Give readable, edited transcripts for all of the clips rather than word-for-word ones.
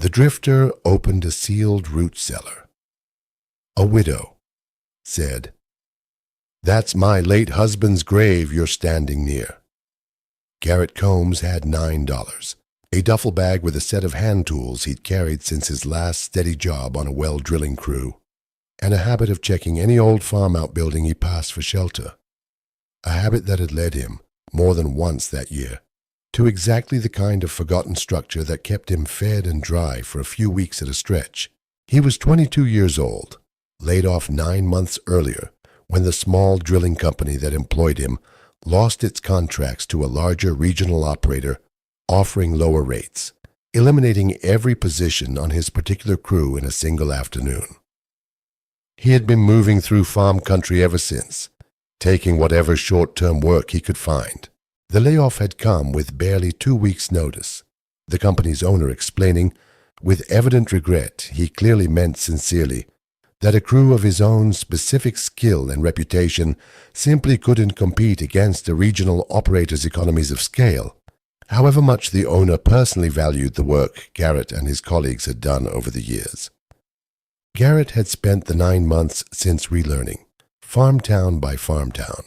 The drifter opened a sealed root cellar. A widow said, "That's my late husband's grave you're standing near." Garrett Combs had $9, a duffel bag with a set of hand tools he'd carried since his last steady job on a well drilling crew, and a habit of checking any old farm outbuilding he passed for shelter. A habit that had led him, more than once that year, to exactly the kind of forgotten structure that kept him fed and dry for a few weeks at a stretch. He was 22 years old, laid off 9 months earlier, when the small drilling company that employed him lost its contracts to a larger regional operator offering lower rates, eliminating every position on his particular crew in a single afternoon. He had been moving through farm country ever since, taking whatever short-term work he could find. The layoff had come with barely 2 weeks' notice, the company's owner explaining, with evident regret he clearly meant sincerely, that a crew of his own specific skill and reputation simply couldn't compete against a regional operator's economies of scale, however much the owner personally valued the work Garrett and his colleagues had done over the years. Garrett had spent the 9 months since relearning, farm town by farm town,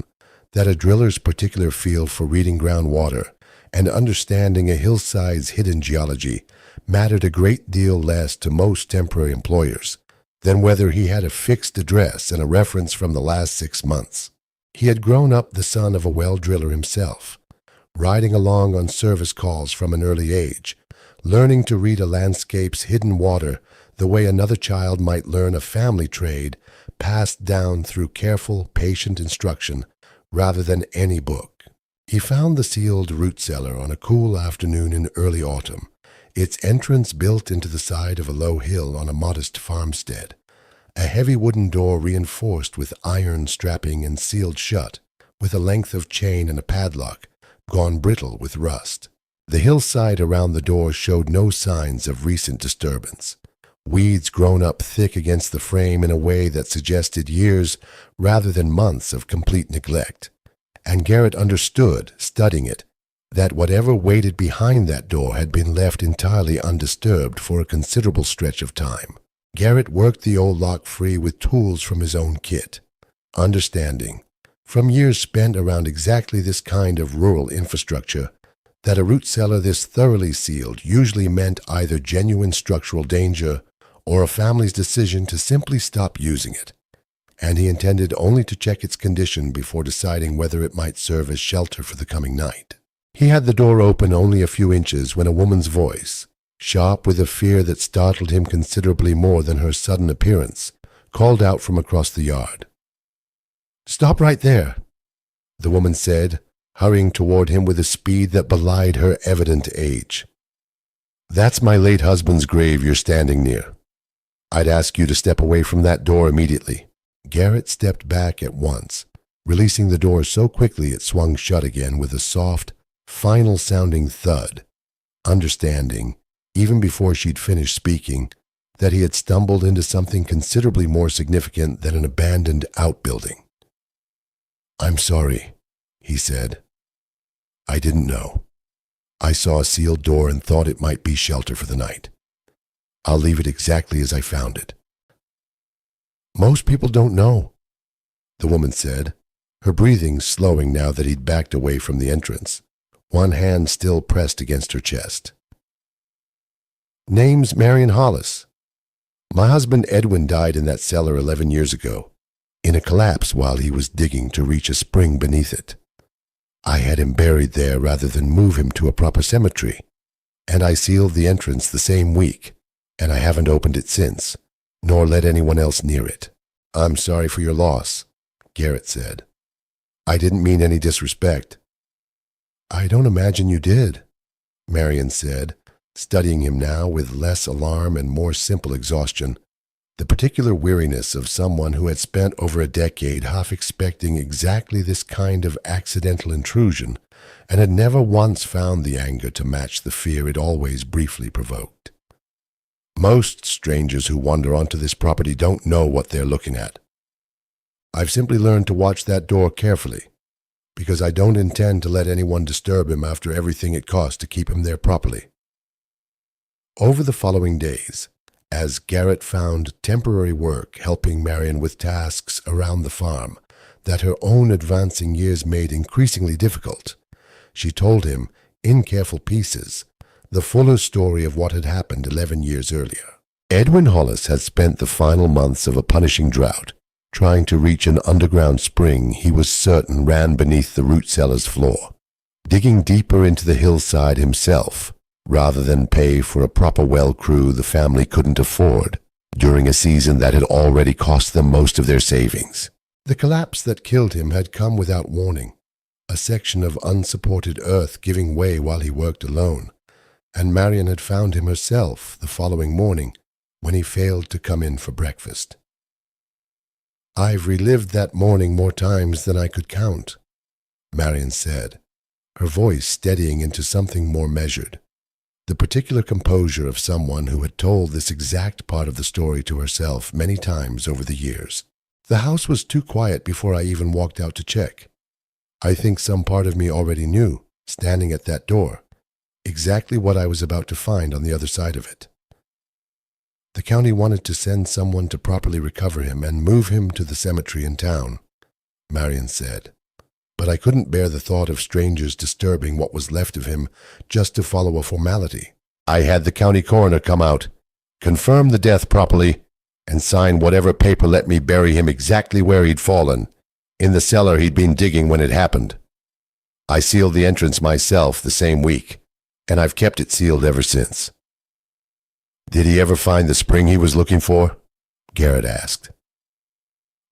that a driller's particular feel for reading groundwater and understanding a hillside's hidden geology mattered a great deal less to most temporary employers than whether he had a fixed address and a reference from the last 6 months. He had grown up the son of a well driller himself, riding along on service calls from an early age, learning to read a landscape's hidden water the way another child might learn a family trade passed down through careful, patient instruction rather than any book. He found the sealed root cellar on a cool afternoon in early autumn, its entrance built into the side of a low hill on a modest farmstead, a heavy wooden door reinforced with iron strapping and sealed shut, with a length of chain and a padlock, gone brittle with rust. The hillside around the door showed no signs of recent disturbance, weeds grown up thick against the frame in a way that suggested years rather than months of complete neglect. And Garrett understood, studying it, that whatever waited behind that door had been left entirely undisturbed for a considerable stretch of time. Garrett worked the old lock free with tools from his own kit, understanding, from years spent around exactly this kind of rural infrastructure, that a root cellar this thoroughly sealed usually meant either genuine structural danger or a family's decision to simply stop using it, and he intended only to check its condition before deciding whether it might serve as shelter for the coming night. He had the door open only a few inches when a woman's voice, sharp with a fear that startled him considerably more than her sudden appearance, called out from across the yard. "Stop right there," the woman said, hurrying toward him with a speed that belied her evident age. "That's my late husband's grave you're standing near. I'd ask you to step away from that door immediately." Garrett stepped back at once, releasing the door so quickly it swung shut again with a soft, final-sounding thud, understanding, even before she'd finished speaking, that he had stumbled into something considerably more significant than an abandoned outbuilding. "I'm sorry," he said. "I didn't know. I saw a sealed door and thought it might be shelter for the night. I'll leave it exactly as I found it." "Most people don't know," the woman said, her breathing slowing now that he'd backed away from the entrance, one hand still pressed against her chest. "Name's Marion Hollis. My husband Edwin died in that cellar 11 years ago, in a collapse while he was digging to reach a spring beneath it. I had him buried there rather than move him to a proper cemetery, and I sealed the entrance the same week, and I haven't opened it since, nor let anyone else near it." "I'm sorry for your loss," Garrett said. "I didn't mean any disrespect." "I don't imagine you did," Marion said, studying him now with less alarm and more simple exhaustion, the particular weariness of someone who had spent over a decade half expecting exactly this kind of accidental intrusion and had never once found the anger to match the fear it always briefly provoked. "Most strangers who wander onto this property don't know what they're looking at. I've simply learned to watch that door carefully, because I don't intend to let anyone disturb him after everything it cost to keep him there properly." Over the following days, as Garrett found temporary work helping Marion with tasks around the farm that her own advancing years made increasingly difficult, she told him, in careful pieces, the fuller story of what had happened 11 years earlier. Edwin Hollis had spent the final months of a punishing drought trying to reach an underground spring he was certain ran beneath the root cellar's floor. Digging deeper into the hillside himself, rather than pay for a proper well crew the family couldn't afford during a season that had already cost them most of their savings. The collapse that killed him had come without warning, a section of unsupported earth giving way while he worked alone, and Marion had found him herself the following morning when he failed to come in for breakfast. "I've relived that morning more times than I could count," Marion said, her voice steadying into something more measured, the particular composure of someone who had told this exact part of the story to herself many times over the years. "The house was too quiet before I even walked out to check. I think some part of me already knew, standing at that door, exactly what I was about to find on the other side of it. The county wanted to send someone to properly recover him and move him to the cemetery in town," Marion said. "But I couldn't bear the thought of strangers disturbing what was left of him just to follow a formality. I had the county coroner come out, confirm the death properly, and sign whatever paper let me bury him exactly where he'd fallen, in the cellar he'd been digging when it happened. I sealed the entrance myself the same week, and I've kept it sealed ever since." "Did he ever find the spring he was looking for?" Garrett asked.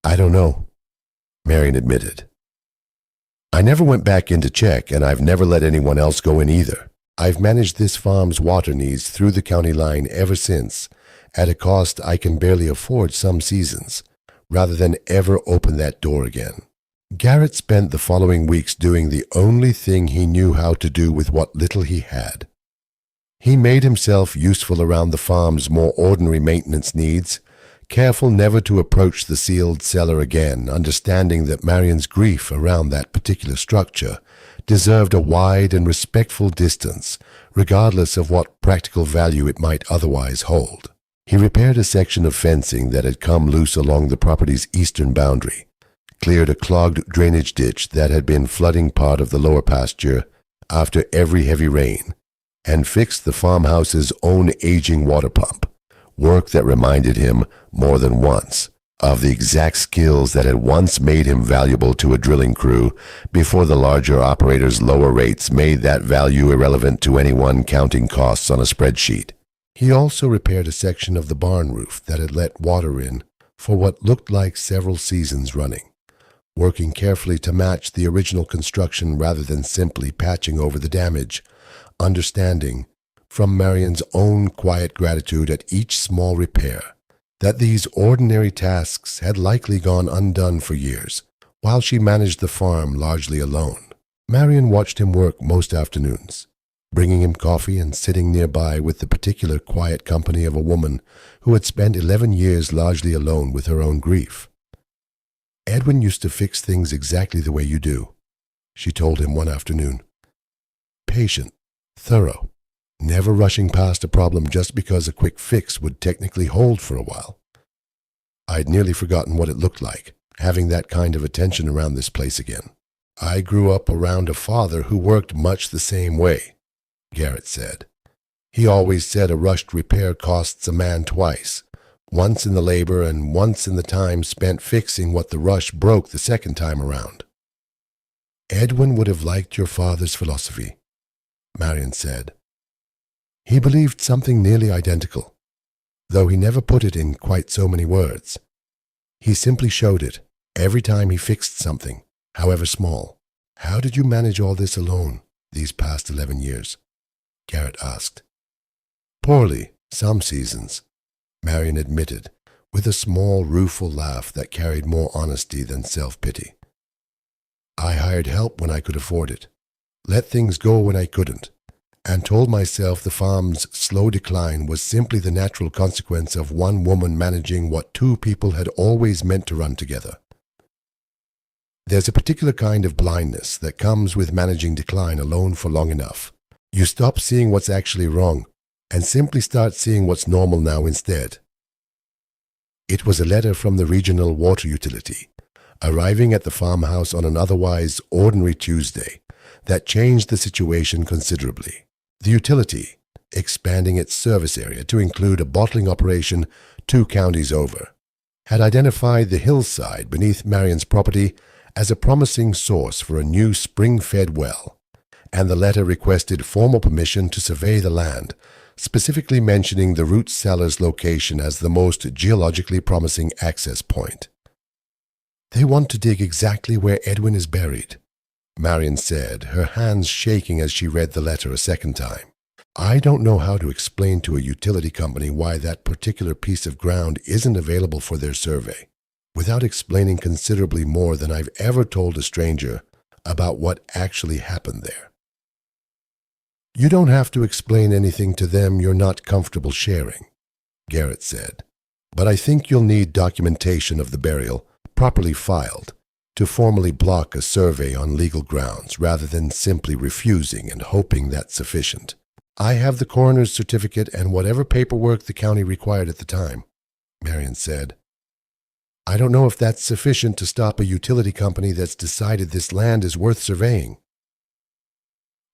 "I don't know," Marion admitted. "I never went back in to check, and I've never let anyone else go in either. I've managed this farm's water needs through the county line ever since, at a cost I can barely afford some seasons, rather than ever open that door again." Garrett spent the following weeks doing the only thing he knew how to do with what little he had. He made himself useful around the farm's more ordinary maintenance needs, careful never to approach the sealed cellar again, understanding that Marion's grief around that particular structure deserved a wide and respectful distance, regardless of what practical value it might otherwise hold. He repaired a section of fencing that had come loose along the property's eastern boundary, cleared a clogged drainage ditch that had been flooding part of the lower pasture after every heavy rain, and fixed the farmhouse's own aging water pump, work that reminded him, more than once, of the exact skills that had once made him valuable to a drilling crew before the larger operators' lower rates made that value irrelevant to anyone counting costs on a spreadsheet. He also repaired a section of the barn roof that had let water in for what looked like several seasons running, working carefully to match the original construction rather than simply patching over the damage, understanding, from Marion's own quiet gratitude at each small repair, that these ordinary tasks had likely gone undone for years, while she managed the farm largely alone. Marion watched him work most afternoons, bringing him coffee and sitting nearby with the particular quiet company of a woman who had spent 11 years largely alone with her own grief. "Edwin used to fix things exactly the way you do," she told him one afternoon. "Patient, thorough, never rushing past a problem just because a quick fix would technically hold for a while. I'd nearly forgotten what it looked like, having that kind of attention around this place again. I grew up around a father who worked much the same way," Garrett said. "He always said a rushed repair costs a man twice, once in the labor and once in the time spent fixing what the rush broke the second time around." "Edwin would have liked your father's philosophy," Marion said. "He believed something nearly identical, though he never put it in quite so many words. He simply showed it every time he fixed something, however small." "How did you manage all this alone these past 11 years?" Garrett asked. "Poorly, some seasons," Marion admitted, with a small, rueful laugh that carried more honesty than self-pity. "I hired help when I could afford it, let things go when I couldn't, and told myself the farm's slow decline was simply the natural consequence of one woman managing what two people had always meant to run together. There's a particular kind of blindness that comes with managing decline alone for long enough. You stop seeing what's actually wrong and simply start seeing what's normal now instead. It was a letter from the regional water utility, arriving at the farmhouse on an otherwise ordinary Tuesday, that changed the situation considerably. The utility, expanding its service area to include a bottling operation 2 counties over, had identified the hillside beneath Marion's property as a promising source for a new spring-fed well, and the letter requested formal permission to survey the land, specifically mentioning the root cellar's location as the most geologically promising access point. "They want to dig exactly where Edwin is buried," Marion said, her hands shaking as she read the letter a second time. "I don't know how to explain to a utility company why that particular piece of ground isn't available for their survey, without explaining considerably more than I've ever told a stranger about what actually happened there." "You don't have to explain anything to them you're not comfortable sharing," Garrett said, "but I think you'll need documentation of the burial, properly filed, to formally block a survey on legal grounds rather than simply refusing and hoping that's sufficient. I have the coroner's certificate and whatever paperwork the county required at the time," Marion said. "I don't know if that's sufficient to stop a utility company that's decided this land is worth surveying."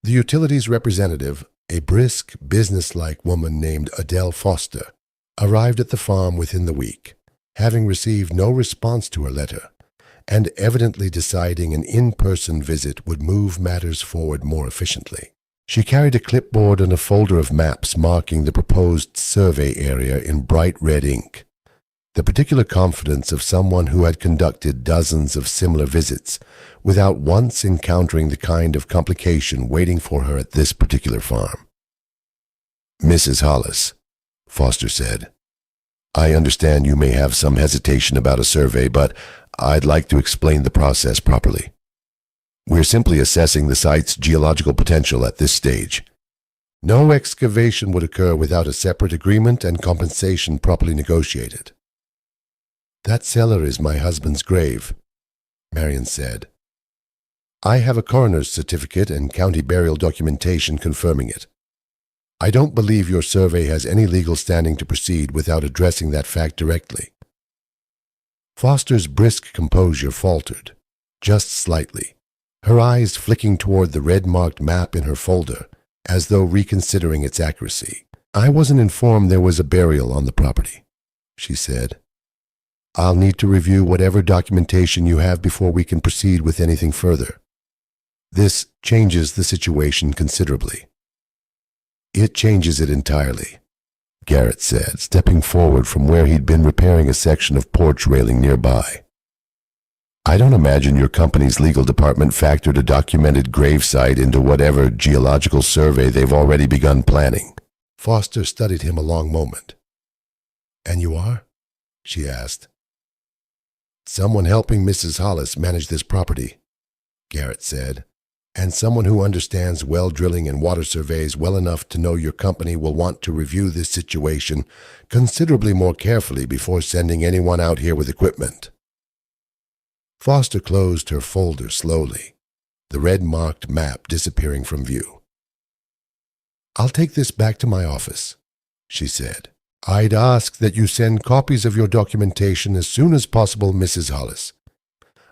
The utility's representative, a brisk, businesslike woman named Adele Foster, arrived at the farm within the week, having received no response to her letter, and evidently deciding an in-person visit would move matters forward more efficiently. She carried a clipboard and a folder of maps marking the proposed survey area in bright red ink, the particular confidence of someone who had conducted dozens of similar visits without once encountering the kind of complication waiting for her at this particular farm. "Mrs. Hollis," Foster said, "I understand you may have some hesitation about a survey, but I'd like to explain the process properly. We're simply assessing the site's geological potential at this stage. No excavation would occur without a separate agreement and compensation properly negotiated." "That cellar is my husband's grave," Marion said. "I have a coroner's certificate and county burial documentation confirming it. I don't believe your survey has any legal standing to proceed without addressing that fact directly." Foster's brisk composure faltered, just slightly, her eyes flicking toward the red-marked map in her folder, as though reconsidering its accuracy. "I wasn't informed there was a burial on the property," she said. "I'll need to review whatever documentation you have before we can proceed with anything further. This changes the situation considerably." "It changes it entirely," Garrett said, stepping forward from where he'd been repairing a section of porch railing nearby. "I don't imagine your company's legal department factored a documented gravesite into whatever geological survey they've already begun planning." Foster studied him a long moment. "And you are?" she asked. "Someone helping Mrs. Hollis manage this property," Garrett said, "and someone who understands well drilling and water surveys well enough to know your company will want to review this situation considerably more carefully before sending anyone out here with equipment." Foster closed her folder slowly, the red-marked map disappearing from view. "I'll take this back to my office," she said. "I'd ask that you send copies of your documentation as soon as possible, Mrs. Hollis.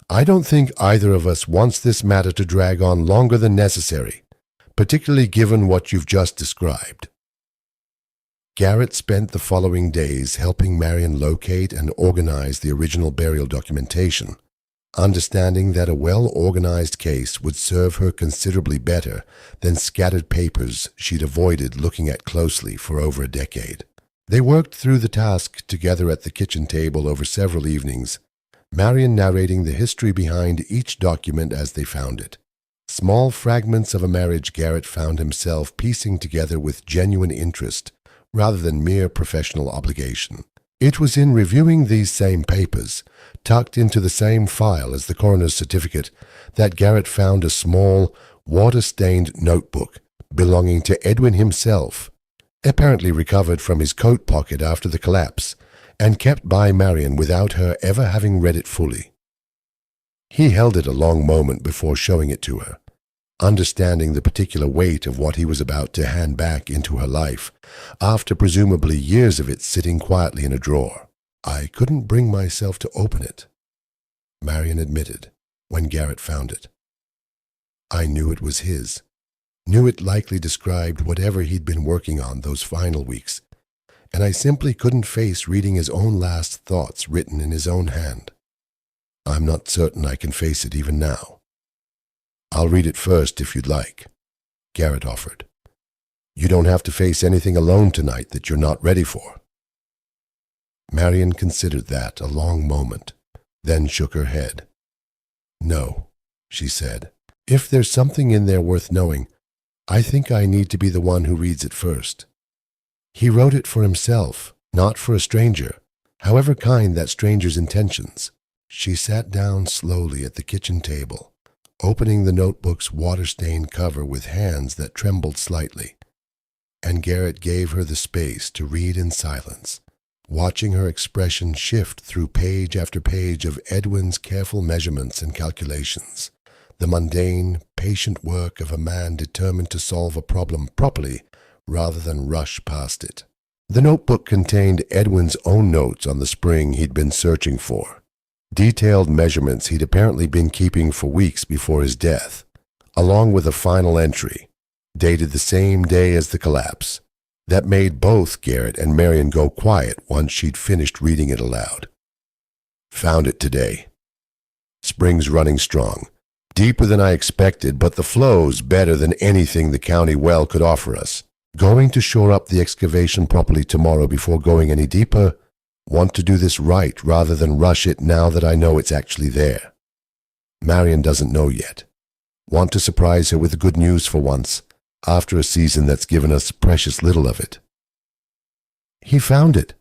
I don't think either of us wants this matter to drag on longer than necessary, particularly given what you've just described." Garrett spent the following days helping Marion locate and organize the original burial documentation, understanding that a well-organized case would serve her considerably better than scattered papers she'd avoided looking at closely for over a decade. They worked through the task together at the kitchen table over several evenings, Marion narrating the history behind each document as they found it. Small fragments of a marriage Garrett found himself piecing together with genuine interest rather than mere professional obligation. It was in reviewing these same papers, tucked into the same file as the coroner's certificate, that Garrett found a small, water-stained notebook belonging to Edwin himself, apparently recovered from his coat pocket after the collapse, and kept by Marion without her ever having read it fully. He held it a long moment before showing it to her, understanding the particular weight of what he was about to hand back into her life, after presumably years of it sitting quietly in a drawer. I couldn't bring myself to open it, Marion admitted, when Garrett found it. I knew it was his, knew it likely described whatever he'd been working on those final weeks, and I simply couldn't face reading his own last thoughts written in his own hand. I'm not certain I can face it even now. I'll read it first if you'd like, Garrett offered. You don't have to face anything alone tonight that you're not ready for. Marion considered that a long moment, then shook her head. No, she said. If there's something in there worth knowing, I think I need to be the one who reads it first. He wrote it for himself, not for a stranger, however kind that stranger's intentions. She sat down slowly at the kitchen table, opening the notebook's water-stained cover with hands that trembled slightly, and Garrett gave her the space to read in silence, watching her expression shift through page after page of Edwin's careful measurements and calculations, the mundane, patient work of a man determined to solve a problem properly rather than rush past it. The notebook contained Edwin's own notes on the spring he'd been searching for, detailed measurements he'd apparently been keeping for weeks before his death, along with a final entry, dated the same day as the collapse, that made both Garrett and Marion go quiet once she'd finished reading it aloud. Found it today. Spring's running strong, deeper than I expected, but the flow's better than anything the county well could offer us. Going to shore up the excavation properly tomorrow before going any deeper. Want to do this right rather than rush it now that I know it's actually there. Marion doesn't know yet. Want to surprise her with good news for once, after a season that's given us precious little of it. He found it,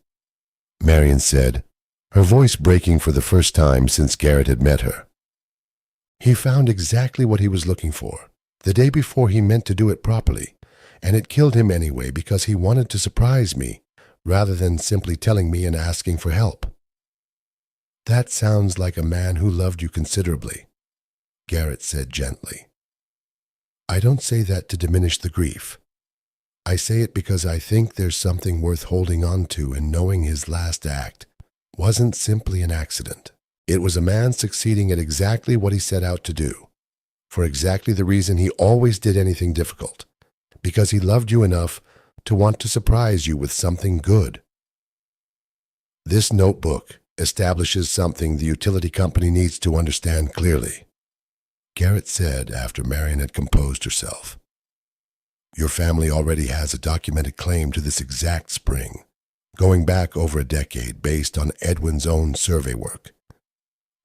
Marion said, her voice breaking for the first time since Garrett had met her. He found exactly what he was looking for. The day before he meant to do it properly, and it killed him anyway because he wanted to surprise me, rather than simply telling me and asking for help. That sounds like a man who loved you considerably, Garrett said gently. I don't say that to diminish the grief. I say it because I think there's something worth holding on to in knowing his last act wasn't simply an accident. It was a man succeeding at exactly what he set out to do, for exactly the reason he always did anything difficult, because he loved you enough to want to surprise you with something good. This notebook establishes something the utility company needs to understand clearly, Garrett said after Marion had composed herself. Your family already has a documented claim to this exact spring, going back over a decade based on Edwin's own survey work.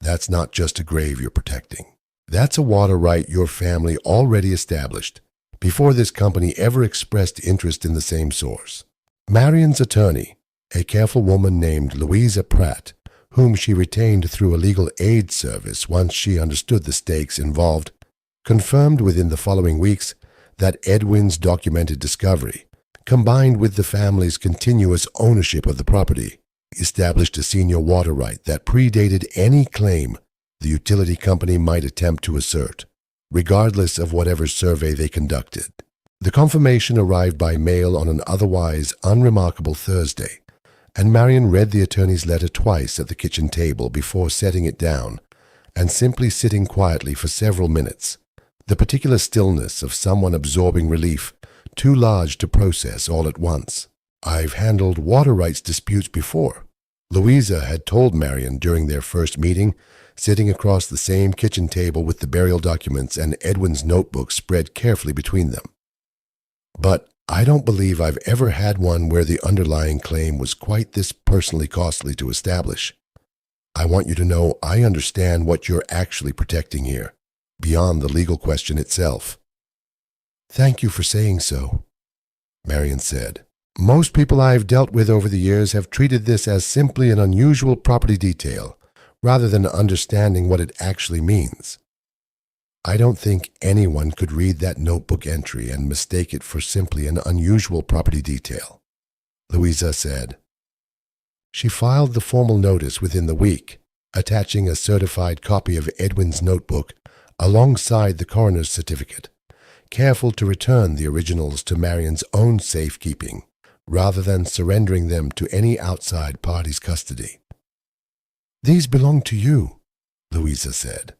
That's not just a grave you're protecting. That's a water right your family already established before this company ever expressed interest in the same source. Marion's attorney, a careful woman named Louisa Pratt, whom she retained through a legal aid service once she understood the stakes involved, confirmed within the following weeks that Edwin's documented discovery, combined with the family's continuous ownership of the property, established a senior water right that predated any claim the utility company might attempt to assert, regardless of whatever survey they conducted. The confirmation arrived by mail on an otherwise unremarkable Thursday, and Marion read the attorney's letter twice at the kitchen table before setting it down and simply sitting quietly for several minutes, the particular stillness of someone absorbing relief too large to process all at once. I've handled water rights disputes before, Louisa had told Marion during their first meeting, sitting across the same kitchen table with the burial documents and Edwin's notebook spread carefully between them. But I don't believe I've ever had one where the underlying claim was quite this personally costly to establish. I want you to know I understand what you're actually protecting here, beyond the legal question itself. Thank you for saying so, Marion said. Most people I've dealt with over the years have treated this as simply an unusual property detail, rather than understanding what it actually means. I don't think anyone could read that notebook entry and mistake it for simply an unusual property detail, Louisa said. She filed the formal notice within the week, attaching a certified copy of Edwin's notebook alongside the coroner's certificate, careful to return the originals to Marion's own safekeeping, rather than surrendering them to any outside party's custody. "These belong to you," Louisa said.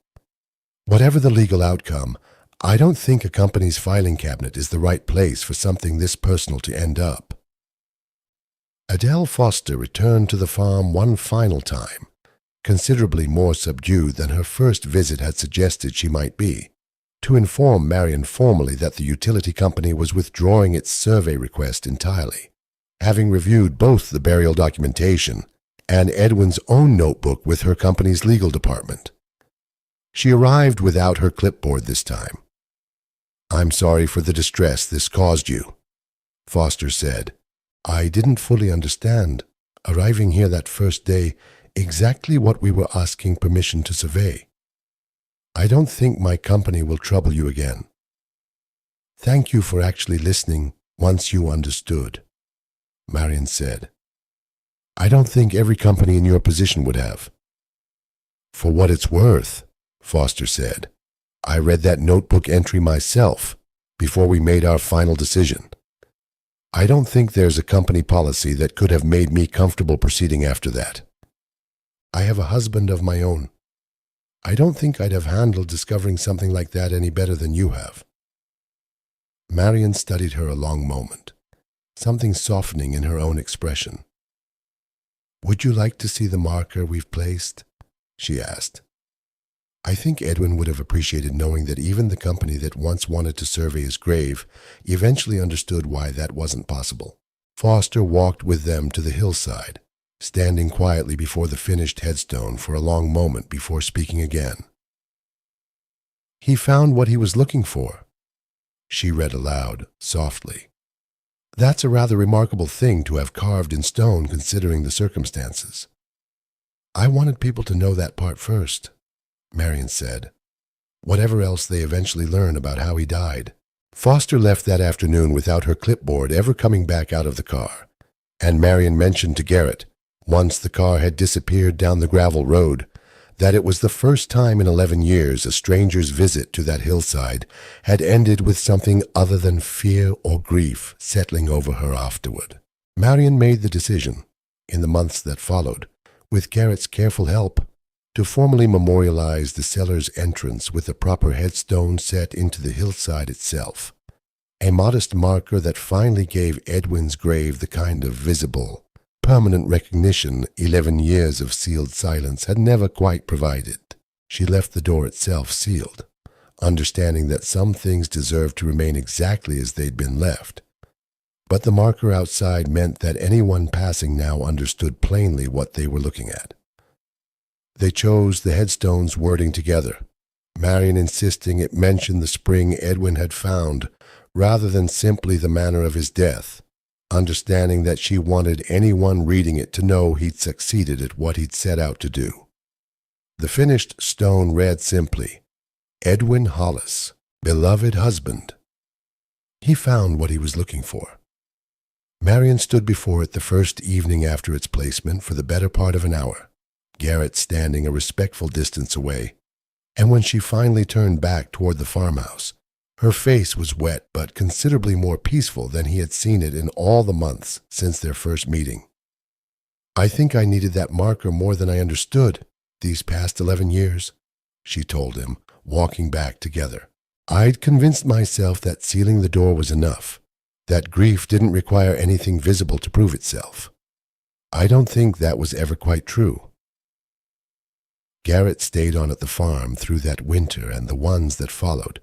"Whatever the legal outcome, I don't think a company's filing cabinet is the right place for something this personal to end up." Adele Foster returned to the farm one final time, considerably more subdued than her first visit had suggested she might be, to inform Marion formally that the utility company was withdrawing its survey request entirely, having reviewed both the burial documentation and Edwin's own notebook with her company's legal department. She arrived without her clipboard this time. "I'm sorry for the distress this caused you," Foster said. "I didn't fully understand, arriving here that first day, exactly what we were asking permission to survey. I don't think my company will trouble you again. Thank you for actually listening once you understood," Marion said. "I don't think every company in your position would have." "For what it's worth," Foster said, "I read that notebook entry myself before we made our final decision. I don't think there's a company policy that could have made me comfortable proceeding after that. I have a husband of my own. I don't think I'd have handled discovering something like that any better than you have." Marion studied her a long moment, something softening in her own expression. "Would you like to see the marker we've placed?" she asked. I think Edwin would have appreciated knowing that even the company that once wanted to survey his grave eventually understood why that wasn't possible. Foster walked with them to the hillside, standing quietly before the finished headstone for a long moment before speaking again. "He found what he was looking for," she read aloud, softly. "That's a rather remarkable thing to have carved in stone considering the circumstances." "I wanted people to know that part first," Marion said, "whatever else they eventually learn about how he died." Foster left that afternoon without her clipboard ever coming back out of the car, and Marion mentioned to Garrett, once the car had disappeared down the gravel road, that it was the first time in 11 years a stranger's visit to that hillside had ended with something other than fear or grief settling over her afterward. Marion made the decision, in the months that followed, with Garrett's careful help, to formally memorialize the cellar's entrance with a proper headstone set into the hillside itself, a modest marker that finally gave Edwin's grave the kind of visible, permanent recognition 11 years of sealed silence had never quite provided. She left the door itself sealed, understanding that some things deserved to remain exactly as they'd been left. But the marker outside meant that anyone passing now understood plainly what they were looking at. They chose the headstone's wording together, Marion insisting it mentioned the spring Edwin had found rather than simply the manner of his death, understanding that she wanted anyone reading it to know he'd succeeded at what he'd set out to do. The finished stone read simply, "Edwin Hollis, beloved husband." He found what he was looking for. Marion stood before it the first evening after its placement for the better part of an hour, Garrett standing a respectful distance away, and when she finally turned back toward the farmhouse, her face was wet but considerably more peaceful than he had seen it in all the months since their first meeting. "I think I needed that marker more than I understood these past 11 years, she told him, walking back together. "I'd convinced myself that sealing the door was enough, that grief didn't require anything visible to prove itself. I don't think that was ever quite true." Garrett stayed on at the farm through that winter and the ones that followed,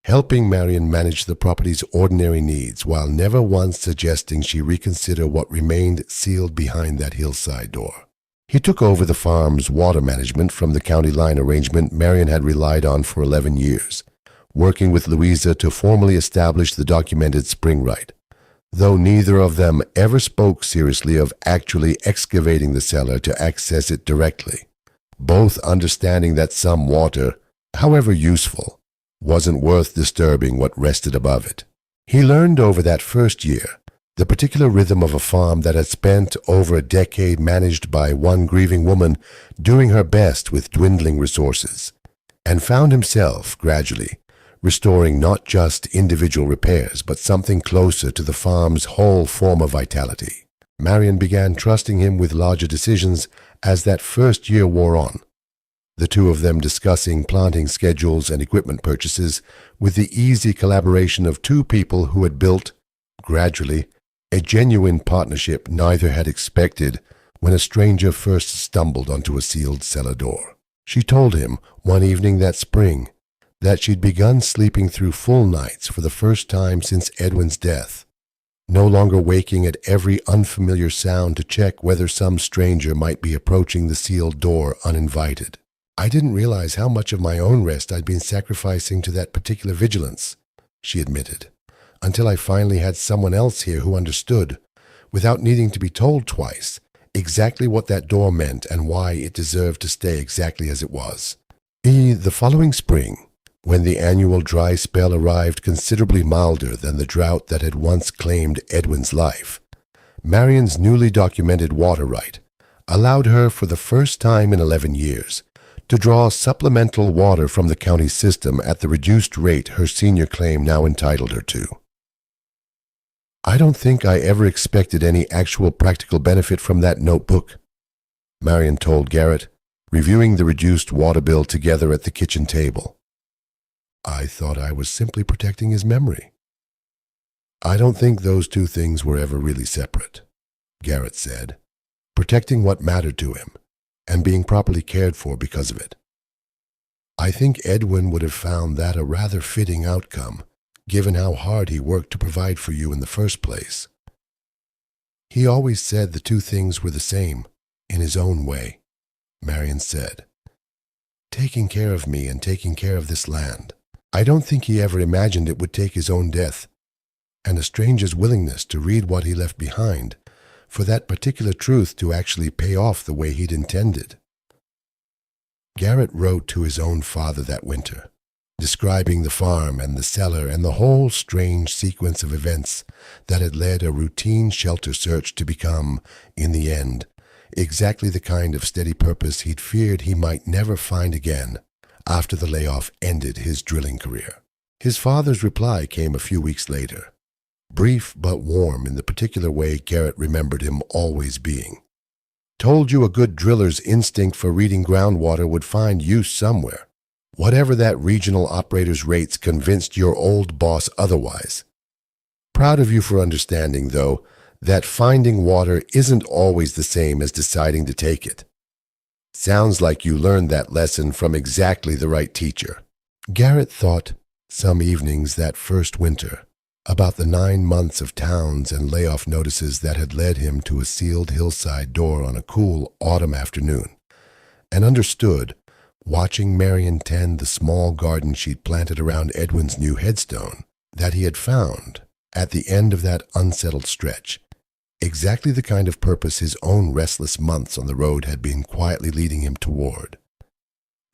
helping Marion manage the property's ordinary needs while never once suggesting she reconsider what remained sealed behind that hillside door. He took over the farm's water management from the county line arrangement Marion had relied on for 11 years, working with Louisa to formally establish the documented spring right, though neither of them ever spoke seriously of actually excavating the cellar to access it directly, both understanding that some water, however useful, wasn't worth disturbing what rested above it. He learned over that first year the particular rhythm of a farm that had spent over a decade managed by one grieving woman doing her best with dwindling resources, and found himself, gradually, restoring not just individual repairs, but something closer to the farm's whole form of vitality. Marion began trusting him with larger decisions as that first year wore on, the two of them discussing planting schedules and equipment purchases with the easy collaboration of two people who had built, gradually, a genuine partnership neither had expected when a stranger first stumbled onto a sealed cellar door. She told him one evening that spring that she'd begun sleeping through full nights for the first time since Edwin's death, no longer waking at every unfamiliar sound to check whether some stranger might be approaching the sealed door uninvited. "I didn't realize how much of my own rest I'd been sacrificing to that particular vigilance," she admitted, "until I finally had someone else here who understood, without needing to be told twice, exactly what that door meant and why it deserved to stay exactly as it was." The following spring, when the annual dry spell arrived considerably milder than the drought that had once claimed Edwin's life, Marion's newly documented water right allowed her for the first time in 11 years to draw supplemental water from the county system at the reduced rate her senior claim now entitled her to. "I don't think I ever expected any actual practical benefit from that notebook," Marion told Garrett, reviewing the reduced water bill together at the kitchen table. "I thought I was simply protecting his memory." "I don't think those two things were ever really separate," Garrett said, "protecting what mattered to him and being properly cared for because of it. I think Edwin would have found that a rather fitting outcome, given how hard he worked to provide for you in the first place. He always said the two things were the same, in his own way," Marion said. "Taking care of me and taking care of this land. I don't think he ever imagined it would take his own death and a stranger's willingness to read what he left behind for that particular truth to actually pay off the way he'd intended." Garrett wrote to his own father that winter, describing the farm and the cellar and the whole strange sequence of events that had led a routine shelter search to become, in the end, exactly the kind of steady purpose he'd feared he might never find again after the layoff ended his drilling career. His father's reply came a few weeks later, brief but warm in the particular way Garrett remembered him always being. "Told you a good driller's instinct for reading groundwater would find use somewhere, whatever that regional operator's rates convinced your old boss otherwise. Proud of you for understanding, though, that finding water isn't always the same as deciding to take it. Sounds like you learned that lesson from exactly the right teacher." Garrett thought, some evenings that first winter, about the 9 months of towns and layoff notices that had led him to a sealed hillside door on a cool autumn afternoon, and understood, watching Marion tend the small garden she'd planted around Edwin's new headstone, that he had found, at the end of that unsettled stretch, exactly the kind of purpose his own restless months on the road had been quietly leading him toward.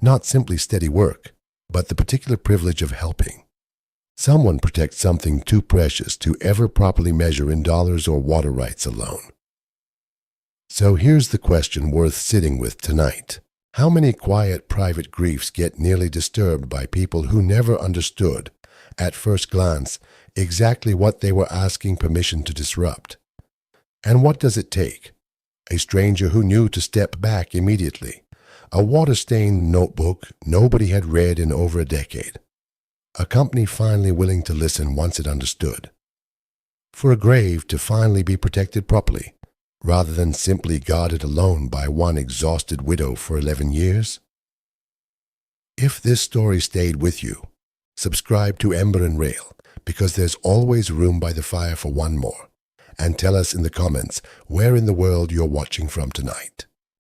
Not simply steady work, but the particular privilege of helping someone protect something too precious to ever properly measure in dollars or water rights alone. So here's the question worth sitting with tonight. How many quiet private griefs get nearly disturbed by people who never understood, at first glance, exactly what they were asking permission to disrupt? And what does it take? A stranger who knew to step back immediately. A water-stained notebook nobody had read in over a decade. A company finally willing to listen once it understood. For a grave to finally be protected properly, rather than simply guarded alone by one exhausted widow for 11 years? If this story stayed with you, subscribe to Ember and Rail, because there's always room by the fire for one more. And tell us in the comments where in the world you're watching from tonight.